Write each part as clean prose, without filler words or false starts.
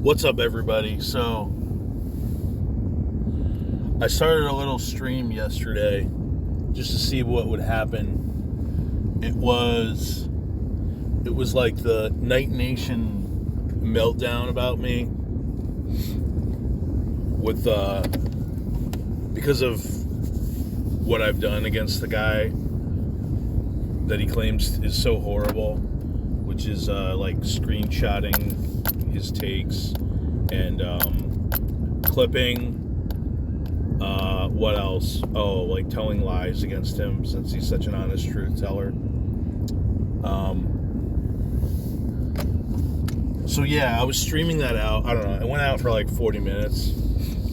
What's up, everybody? So, I started a little stream yesterday just to see what would happen. It was like the Night Nation meltdown about me with because of what I've done against the guy that he claims is so horrible, which is like screenshotting his takes and clipping. What else? Oh, like telling lies against him since he's such an honest truth teller. So yeah, I was streaming that out. I don't know. It went out for like 40 minutes.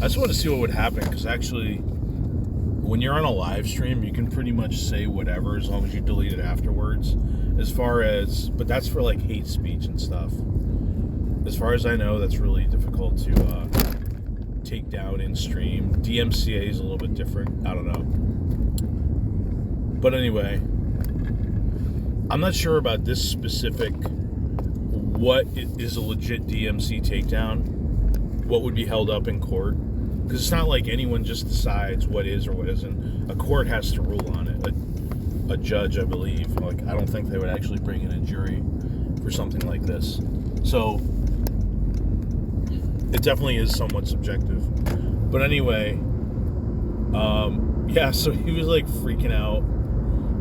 I just wanted to see what would happen because actually, when you're on a live stream, you can pretty much say whatever as long as you delete it afterwards. But that's for like hate speech and stuff. As far as I know, that's really difficult to take down in stream. DMCA is a little bit different. I don't know. But anyway, I'm not sure about this specific, what is a legit DMC takedown, what would be held up in court. Because it's not like anyone just decides what is or what isn't. A court has to rule on it. A judge, I believe. Like, I don't think they would actually bring in a jury for something like this. So it definitely is somewhat subjective. But anyway, yeah, so he was like freaking out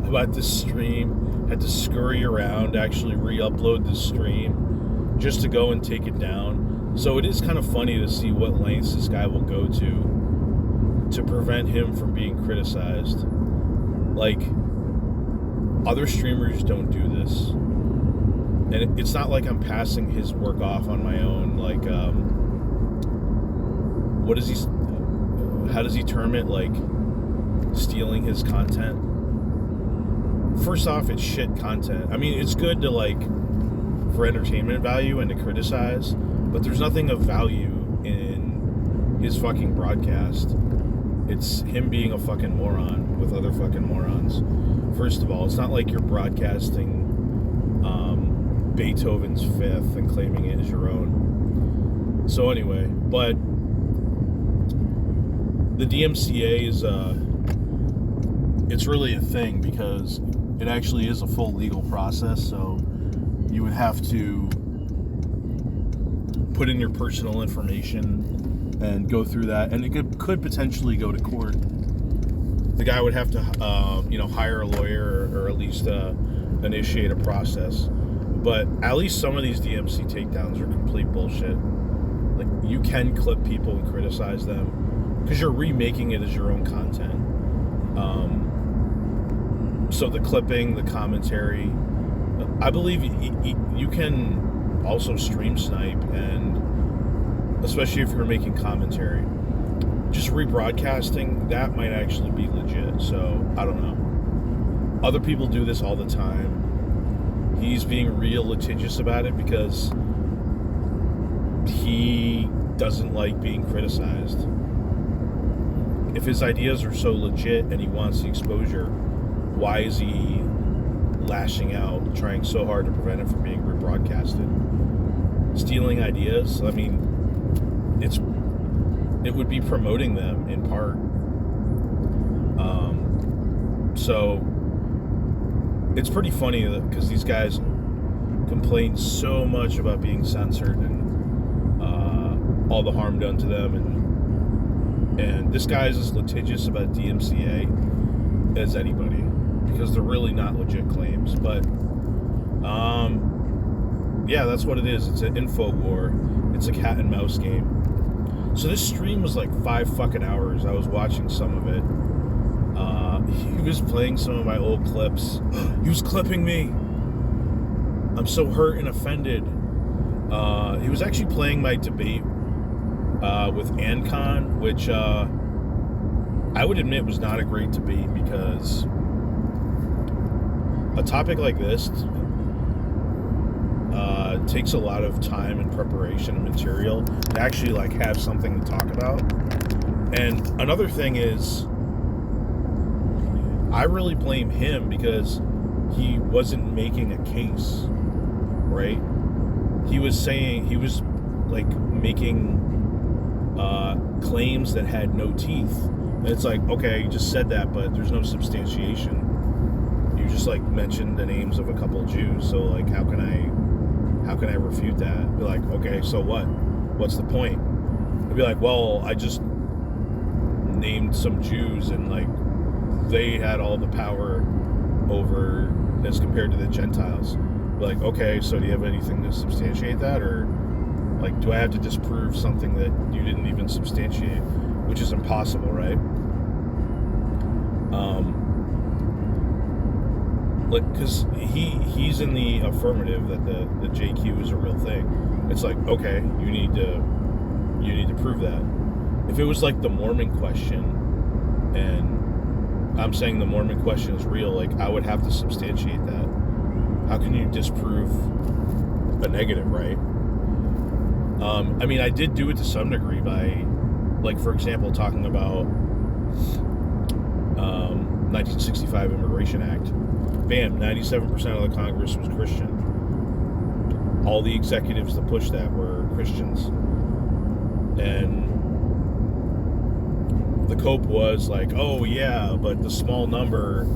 about this stream. Had to scurry around, actually re-upload the stream just to go and take it down. So it is kind of funny to see what lengths this guy will go to prevent him from being criticized. Like, other streamers don't do this. And it's not like I'm passing his work off on my own. Like, how does he term it? Like, stealing his content? First off, it's shit content. I mean, it's good to, like, for entertainment value and to criticize, but there's nothing of value in his fucking broadcast. It's him being a fucking moron with other fucking morons. First of all, it's not like you're broadcasting Beethoven's Fifth and claiming it as your own. So anyway, but the DMCA is it's really a thing because it actually is a full legal process. So you would have to put in your personal information and go through that, and it could potentially go to court. The guy would have to hire a lawyer or at least initiate a process. But at least some of these DMC takedowns are complete bullshit. Like, you can clip people and criticize them because you're remaking it as your own content. So the clipping, the commentary, I believe you can also stream snipe, and especially if you're making commentary, just rebroadcasting, that might actually be legit. So I don't know. Other people do this all the time. He's being real litigious about it because he doesn't like being criticized. If his ideas are so legit and he wants the exposure, why is he lashing out, trying so hard to prevent it from being rebroadcasted? Stealing ideas, I mean, it would be promoting them in part. So it's pretty funny because these guys complain so much about being censored and all the harm done to them, and this guy is as litigious about DMCA as anybody because they're really not legit claims. But yeah, that's what it is. It's an info war. It's a cat and mouse game. So this stream was like 5 fucking hours. I was watching some of it. He was playing some of my old clips. He was clipping me. I'm so hurt and offended. He was actually playing my debate with Ancon, which I would admit was not a great debate because a topic like this takes a lot of time and preparation and material to actually like have something to talk about. And another thing is, I really blame him because he wasn't making a case, right? He was like making claims that had no teeth. And it's like, okay, you just said that, but there's no substantiation. You just like mentioned the names of a couple of Jews, so like how can I refute that? Be like, okay, so what? What's the point? I'd be like, well, I just named some Jews and like they had all the power over as compared to the Gentiles. Be like, okay, so do you have anything to substantiate that, or like do I have to disprove something that you didn't even substantiate, which is impossible, right? Like, because he's in the affirmative that the JQ is a real thing. It's like, okay, you need to prove that. If it was like the Mormon question, and I'm saying the Mormon question is real, like I would have to substantiate that. How can you disprove a negative, right? I mean, I did do it to some degree by, like, for example, talking about 1965 Immigration Act. Bam, 97% of the Congress was Christian. All the executives that pushed that were Christians. And the cope was like, oh yeah, but the small number,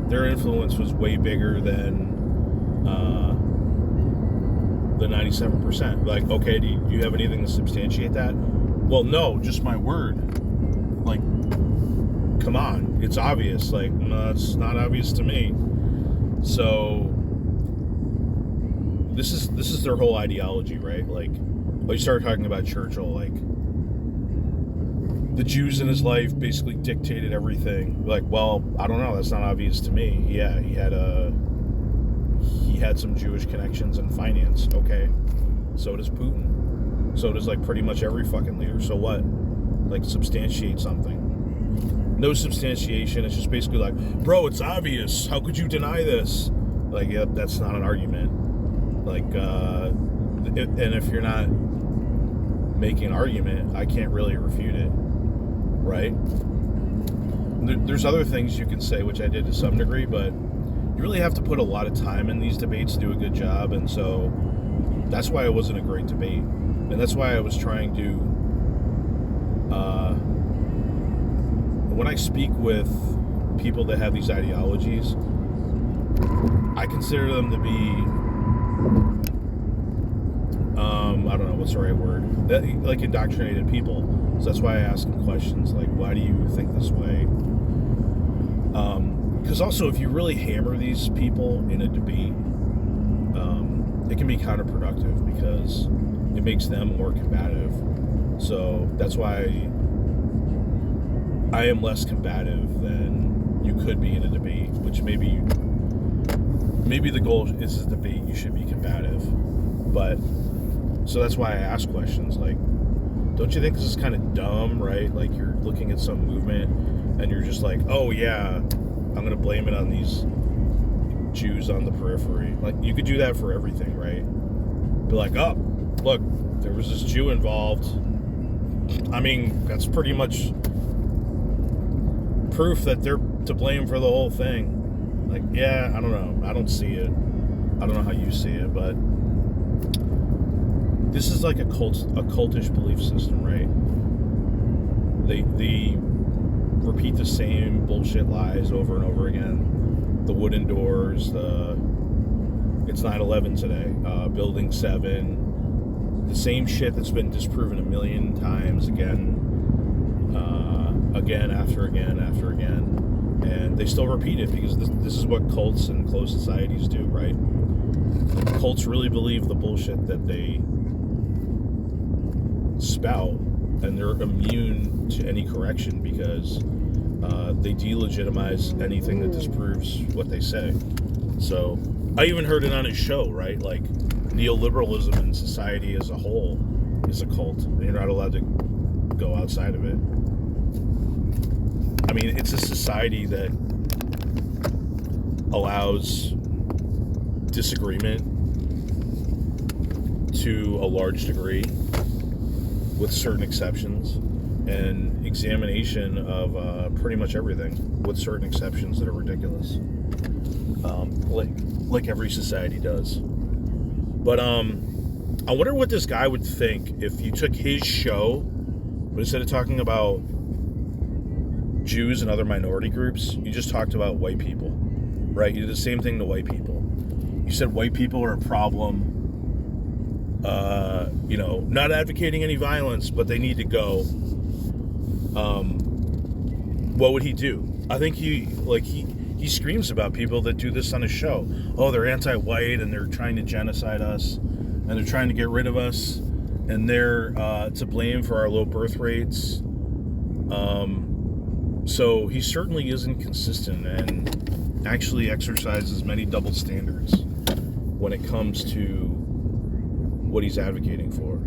their influence was way bigger than the 97%. Like, okay, do you have anything to substantiate that? Well, no, just my word. Like, come on, it's obvious. Like, no, it's not obvious to me. So this is their whole ideology, right? Like, you start talking about Churchill, like the Jews in his life basically dictated everything. Like, well, I don't know, that's not obvious to me. Yeah, he had some Jewish connections in finance. Okay, so does Putin. So does like pretty much every fucking leader. So what? Like, substantiate something. No substantiation. It's just basically like, bro, it's obvious. How could you deny this? Like, yep, that's not an argument. Like, and if you're not making an argument, I can't really refute it, right? There's other things you can say, which I did to some degree, but you really have to put a lot of time in these debates to do a good job, and so that's why it wasn't a great debate, and that's why I was trying to, when I speak with people that have these ideologies, I consider them to be, I don't know, what's the right word? Like indoctrinated people. So that's why I ask them questions like, why do you think this way? Because also, if you really hammer these people in a debate, it can be counterproductive because it makes them more combative. So that's why I am less combative than you could be in a debate, which maybe the goal is a debate, you should be combative. But, so that's why I ask questions like, don't you think this is kind of dumb, right? Like, you're looking at some movement and you're just like, oh yeah, I'm going to blame it on these Jews on the periphery. Like, you could do that for everything, right? Be like, oh, look, there was this Jew involved. I mean, that's pretty much proof that they're to blame for the whole thing. Like, yeah, I don't know. I don't see it. I don't know how you see it, but this is like a cultish belief system, right? They repeat the same bullshit lies over and over again. The wooden doors, it's 9/11 today, Building 7, the same shit that's been disproven a million times again after again, and they still repeat it because this is what cults and closed societies do, right? Cults really believe the bullshit that they spout, and they're immune to any correction because they delegitimize anything that disproves what they say. So I even heard it on his show, right? Like, neoliberalism in society as a whole is a cult. You're not allowed to go outside of it. I mean, it's a society that allows disagreement to a large degree, with certain exceptions, and examination of pretty much everything, with certain exceptions that are ridiculous, like every society does. But I wonder what this guy would think if you took his show, but instead of talking about Jews and other minority groups, you just talked about white people, right? You did the same thing to white people. You said white people are a problem, not advocating any violence, but they need to go. What would he do? I think he screams about people that do this on his show. Oh, they're anti-white and they're trying to genocide us and they're trying to get rid of us and they're to blame for our low birth rates. So he certainly isn't consistent and actually exercises many double standards when it comes to what he's advocating for,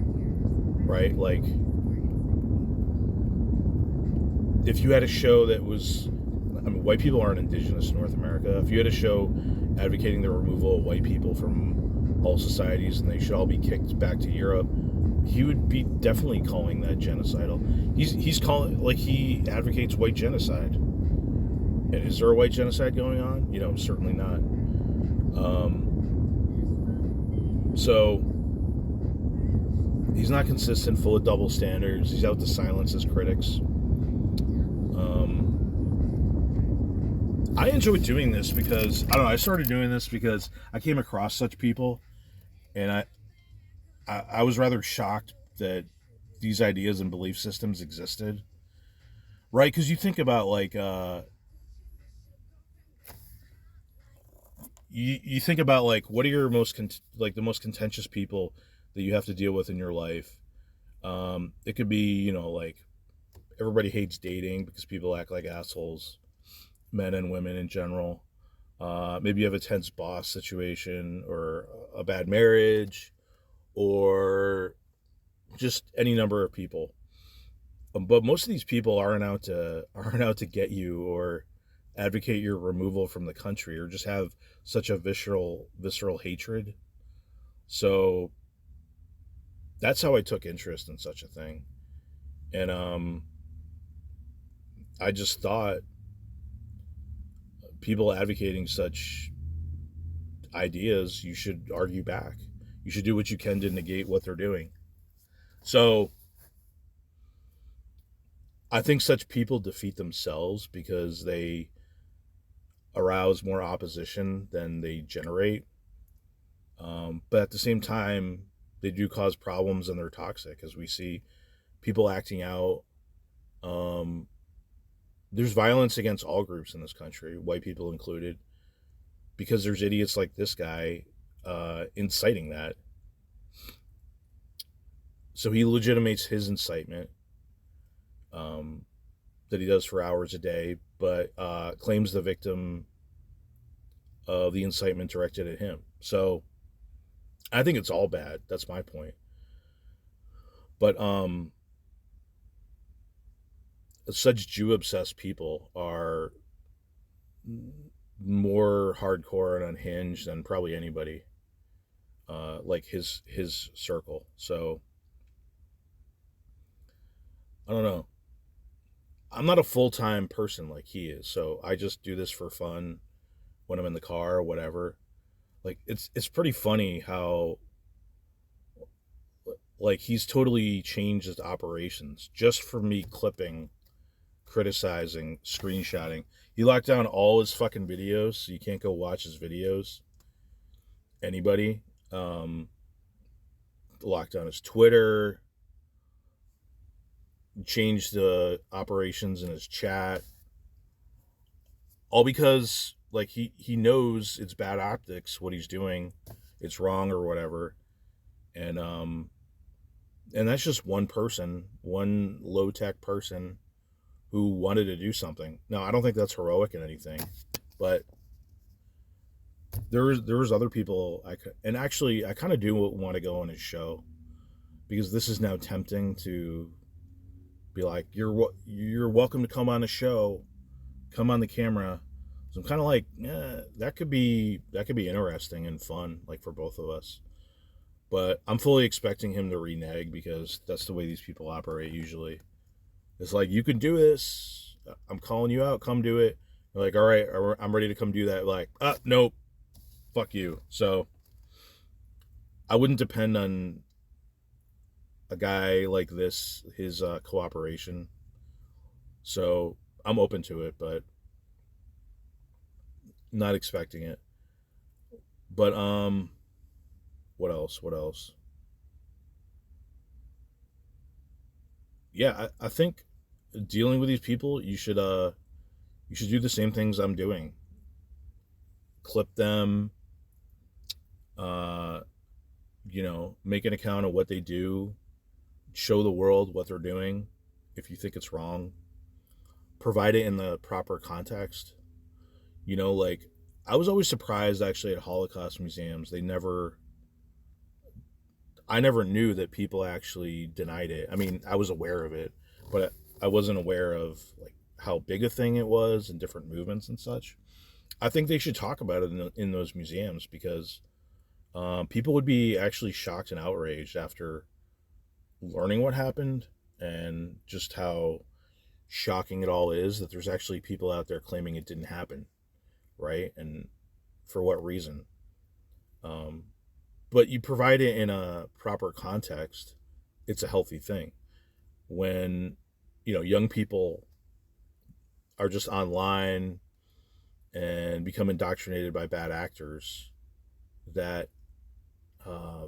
right? Like, if you had a show that was, white people aren't indigenous to North America. If you had a show advocating the removal of white people from all societies and they should all be kicked back to Europe, he would be definitely calling that genocidal. He's calling, like, he advocates white genocide. And is there a white genocide going on? Certainly not. So he's not consistent, full of double standards. He's out to silence his critics. I enjoy doing this because, I started doing this because I came across such people, and I was rather shocked that these ideas and belief systems existed, right? Because you think about, like, you think about, like, what are your the most contentious people that you have to deal with in your life? It could be, like, everybody hates dating because people act like assholes, men and women in general. Maybe you have a tense boss situation or a bad marriage or just any number of people. But most of these people aren't out to get you or advocate your removal from the country or just have such a visceral hatred. So that's how I took interest in such a thing. And I just thought people advocating such ideas, you should argue back. You should do what you can to negate what they're doing. So I think such people defeat themselves because they arouse more opposition than they generate. But at the same time, they do cause problems and they're toxic, as we see people acting out. There's violence against all groups in this country, white people included, because there's idiots like this guy inciting that. So he legitimates his incitement that he does for hours a day, but claims the victim of the incitement directed at him. So I think it's all bad. That's my point. But such Jew-obsessed people are more hardcore and unhinged than probably anybody, like his circle. So I don't know. I'm not a full-time person like he is, so I just do this for fun when I'm in the car or whatever. Like, it's pretty funny how, like, he's totally changed his operations just for me clipping, criticizing, screenshotting. He locked down all his fucking videos, so you can't go watch his videos. Anybody. Locked down his Twitter. Changed the operations in his chat. All because, like, he knows it's bad optics, what he's doing. It's wrong or whatever. And that's just one person, one low-tech person who wanted to do something. Now, I don't think that's heroic in anything, but there was other people and actually I kind of do want to go on his show, because this is now tempting to be like, you're welcome to come on the show, come on the camera. So I'm kind of like, that could be interesting and fun, like, for both of us. But I'm fully expecting him to renege, because that's the way these people operate usually. It's like, you can do this. I'm calling you out. Come do it. You're like, all right, I'm ready to come do that. Like, nope, fuck you. So I wouldn't depend on a guy like this his cooperation. So I'm open to it, but not expecting it. But what else? What else? Yeah, I think dealing with these people, you should do the same things I'm doing. Clip them, uh, make an account of what they do, show the world what they're doing if you think it's wrong, provide it in the proper context. Like I was always surprised actually at Holocaust museums. I never knew that people actually denied it. I mean, I was aware of it, but I wasn't aware of like how big a thing it was and different movements and such. I think they should talk about it in those museums because people would be actually shocked and outraged after learning what happened and just how shocking it all is that there's actually people out there claiming it didn't happen, right? And for what reason? Um, but you provide it in a proper context, it's a healthy thing. When young people are just online and become indoctrinated by bad actors, that uh,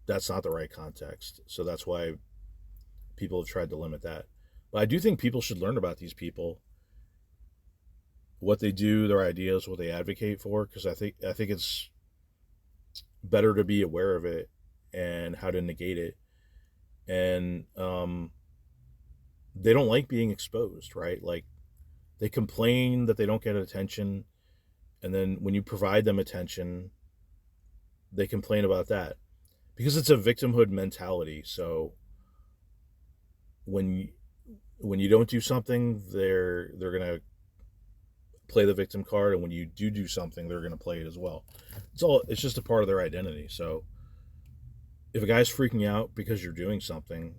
that's not the right context. So that's why people have tried to limit that. But I do think people should learn about these people, what they do, their ideas, what they advocate for, because I think it's better to be aware of it and how to negate it. And they don't like being exposed, right? Like they complain that they don't get attention, and then when you provide them attention, they complain about that because it's a victimhood mentality. So when you, when you don't do something, they're gonna play the victim card, and when you do something, they're gonna play it as well. It's just a part of their identity. So if a guy's freaking out because you're doing something,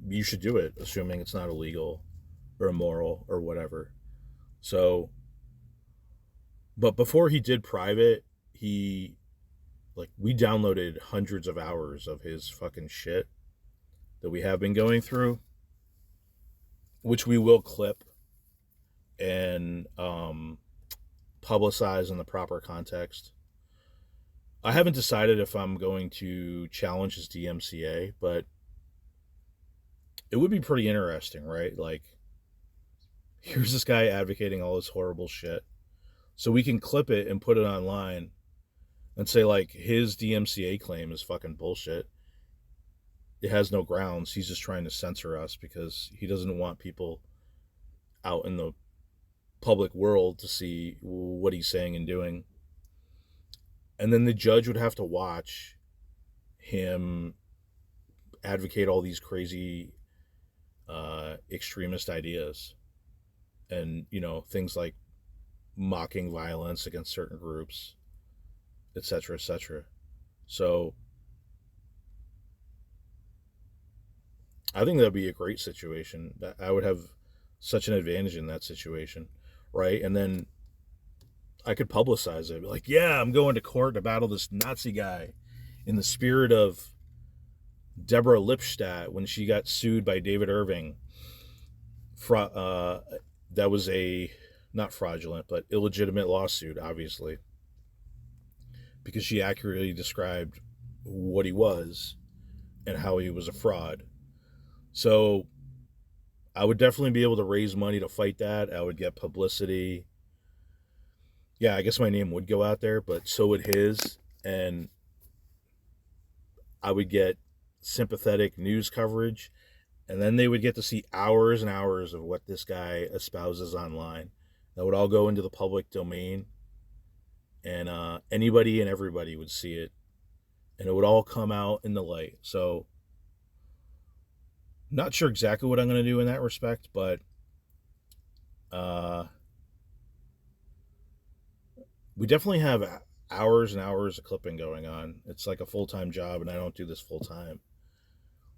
you should do it, assuming it's not illegal or immoral or whatever. So, but before he did private, he like we downloaded hundreds of hours of his fucking shit that we have been going through, which we will clip and publicize in the proper context. I haven't decided if I'm going to challenge his DMCA, but it would be pretty interesting, right? Like, here's this guy advocating all this horrible shit. So we can clip it and put it online and say, like, his DMCA claim is fucking bullshit. It has no grounds. He's just trying to censor us because he doesn't want people out in the public world to see what he's saying and doing. And then the judge would have to watch him advocate all these crazy extremist ideas and things like mocking violence against certain groups, etc., etc. So I think that'd be a great situation. That I would have such an advantage in that situation, right? And then I could publicize it, like, yeah, I'm going to court to battle this Nazi guy in the spirit of Deborah Lipstadt when she got sued by David Irving. That was a not fraudulent but illegitimate lawsuit, obviously, because she accurately described what he was and how he was a fraud. So I would definitely be able to raise money to fight that. I would get publicity. Yeah, I guess my name would go out there, but so would his. And I would get sympathetic news coverage. And then they would get to see hours and hours of what this guy espouses online. That would all go into the public domain. And anybody and everybody would see it. And it would all come out in the light. So, not sure exactly what I'm going to do in that respect, but we definitely have hours and hours of clipping going on. It's like a full-time job, and I don't do this full-time.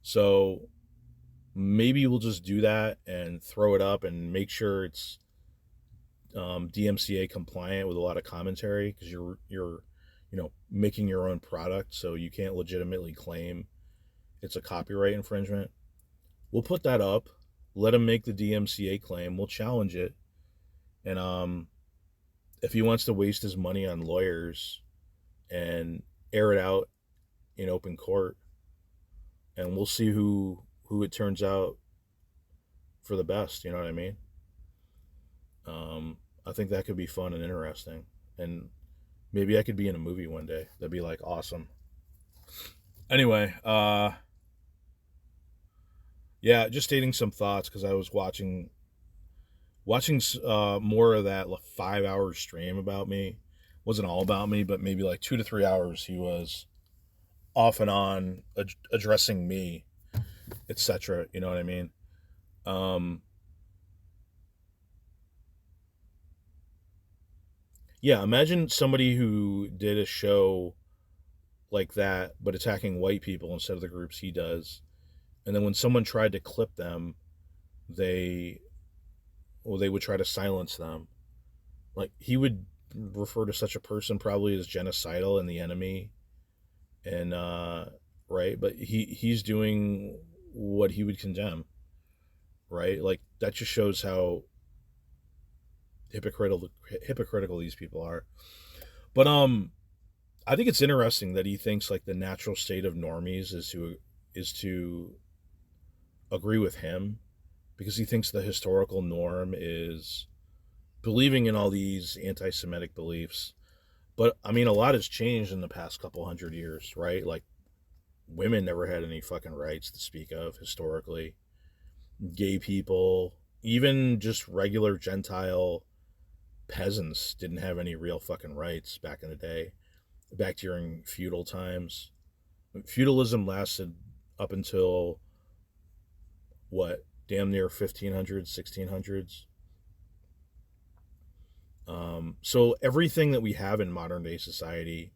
So maybe we'll just do that and throw it up and make sure it's DMCA compliant with a lot of commentary, because you're making your own product, so you can't legitimately claim it's a copyright infringement. We'll put that up, let him make the DMCA claim, we'll challenge it, and if he wants to waste his money on lawyers and air it out in open court, and we'll see who it turns out for the best. You know what I mean? I think that could be fun and interesting, and maybe I could be in a movie one day. That'd be like awesome. Anyway, yeah, just stating some thoughts because I was watching more of that 5 hour stream about me. Wasn't all about me, but maybe like 2 to 3 hours he was off and on addressing me, etc. You know what I mean? Yeah, imagine somebody who did a show like that, but attacking white people instead of the groups he does. And then when someone tried to clip them, they they would try to silence them. Like he would refer to such a person probably as genocidal and the enemy, and right, but he's doing what he would condemn, right? Like that just shows how hypocritical these people are. But I think it's interesting that he thinks like the natural state of normies is to agree with him, because he thinks the historical norm is believing in all these anti-Semitic beliefs. But I mean, a lot has changed in the past couple hundred years, right? Like women never had any fucking rights to speak of historically. Gay people, even just regular Gentile peasants didn't have any real fucking rights back in the day, back during feudal times. Feudalism lasted up until what, damn near 1500s, 1600s. So everything that we have in modern day society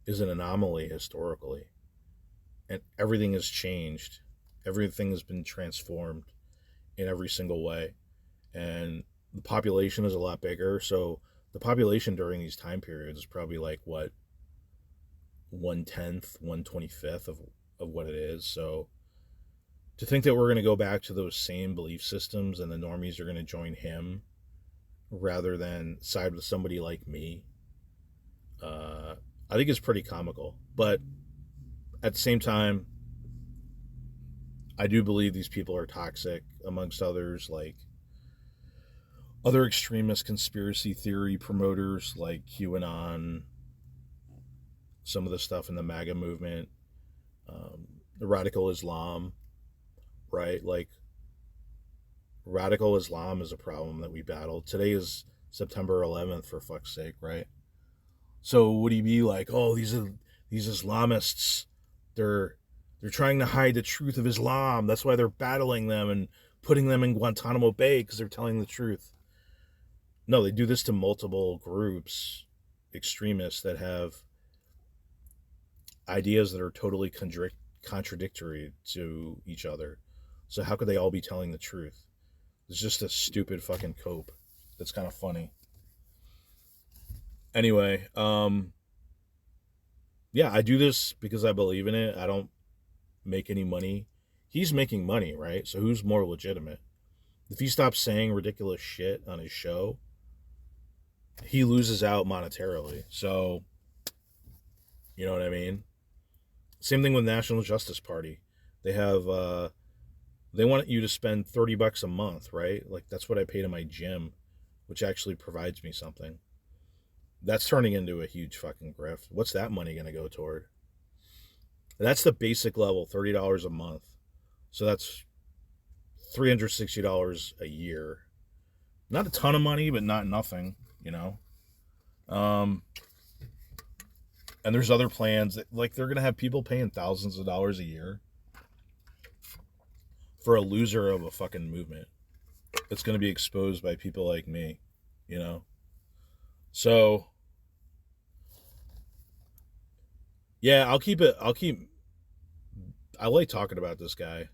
is an anomaly historically, and everything has changed. Everything has been transformed in every single way, and the population is a lot bigger. So the population during these time periods is probably like what, 1/10, 1/25 of what it is. So to think that we're going to go back to those same belief systems and the normies are going to join him rather than side with somebody like me, I think it's pretty comical. But at the same time, I do believe these people are toxic, amongst others, like other extremist conspiracy theory promoters like QAnon, some of the stuff in the MAGA movement, the radical Islam, right? Like radical Islam is a problem that we battle. Today is September 11th, for fuck's sake, right? So would he be like, oh, these Islamists, they're trying to hide the truth of Islam. That's why they're battling them and putting them in Guantanamo Bay because they're telling the truth. No, they do this to multiple groups, extremists that have ideas that are totally contradictory to each other. So how could they all be telling the truth? It's just a stupid fucking cope. That's kind of funny. Anyway, yeah, I do this because I believe in it. I don't make any money. He's making money, right? So who's more legitimate? If he stops saying ridiculous shit on his show, he loses out monetarily. So, you know what I mean? Same thing with National Justice Party. They have they want you to spend $30 a month, right? Like that's what I pay to my gym, which actually provides me something. That's turning into a huge fucking grift. What's that money going to go toward? That's the basic level, $30 a month. So that's $360 a year. Not a ton of money, but not nothing, you know? And there's other plans that, like, they're going to have people paying thousands of dollars a year for a loser of a fucking movement that's going to be exposed by people like me, you know? So, yeah, I like talking about this guy.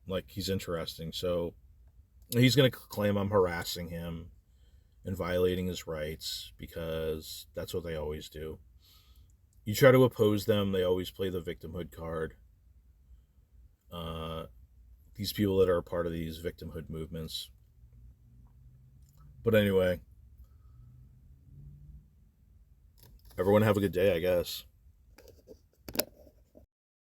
Like, he's interesting. So, he's going to claim I'm harassing him and violating his rights because that's what they always do. You try to oppose them, they always play the victimhood card. these people that are a part of these victimhood movements. But anyway, everyone have a good day, I guess.